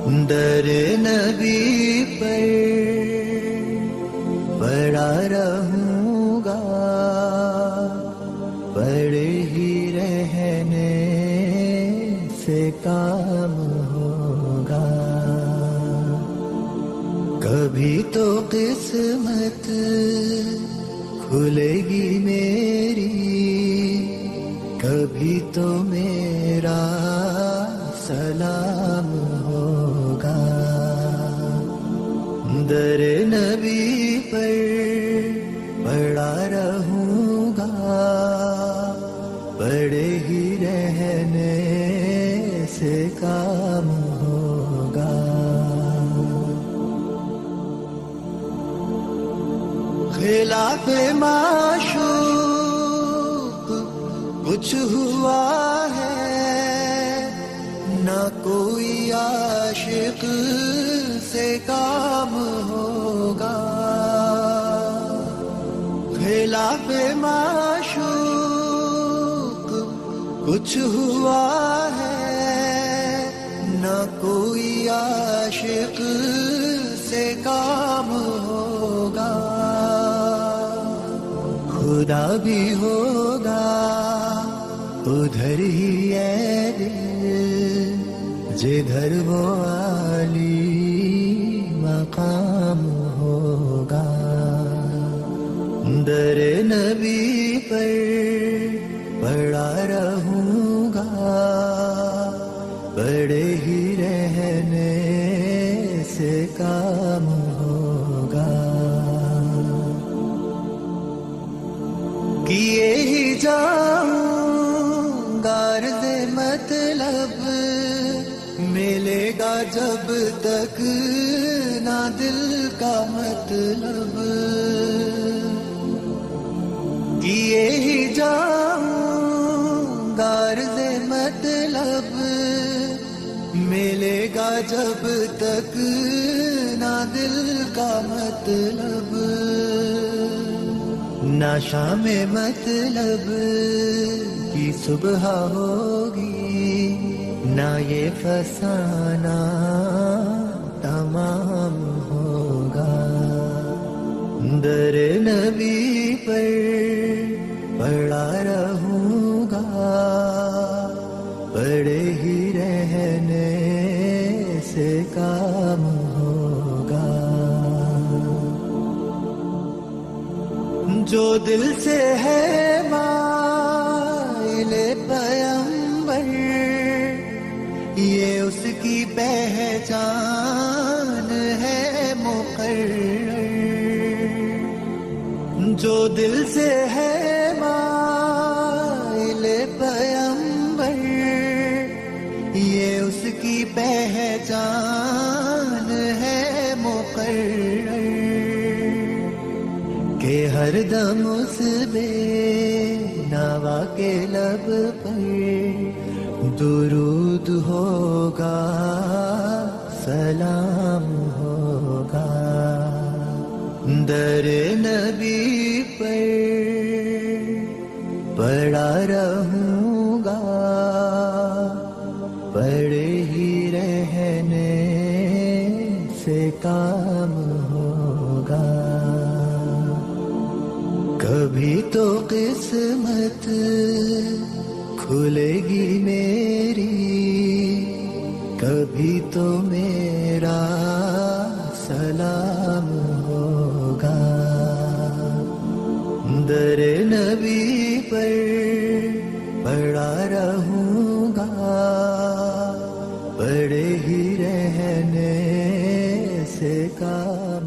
در نبی پر پڑا رہوں گا، پڑے ہی رہنے سے کام ہوگا. کبھی تو قسمت کھلے گی میری، کبھی تو میرا سلام ہوگا. در نبی پر پڑا رہوں گا، پڑے ہی رہنے سے کام ہوگا. خلاف معشوق کچھ ہوا ہے، نہ کوئی عاشق سے کام ہوگا. خلاف معشوق کچھ ہوا ہے، نہ کوئی عاشق سے کام ہوگا. خدا بھی ہوگا ادھر ہی ہے دل، جدھر وہ عالی مقام ہوگا. در نبی پر پڑا رہوں گا، پڑے ہی رہنے سے کام ہوگا. کیے ہی جاؤں غرض مطلب، ملے گا جب تک نہ دل کا مطلب. کیے ہی جاؤں غرض مطلب، ملے گا جب تک نہ دل کا مطلب. نہ شام مطلب کی صبح ہوگی، نہ یہ فسانہ تمام ہوگا. در نبی پر پڑا رہوں گا، پڑے ہی رہنے سے کام ہوگا. جو دل سے ہے مائل پیمبر، یہ اس کی پہچان ہے مقرر. جو دل سے ہے مائل پیمبر، یہ اس کی پہچان ہے مقرر. کہ ہر دم اس بے نوا کے لب پر درود ہوگا، سلام ہوگا. در نبی پر پڑا رہوں گا، پڑے ہی رہنے سے کام ہوگا. کبھی تو قسمت کھلے گی میری، کبھی تو میرا سلام ہوگا. در نبی پر پڑا رہوں گا، پڑے ہی رہنے سے کام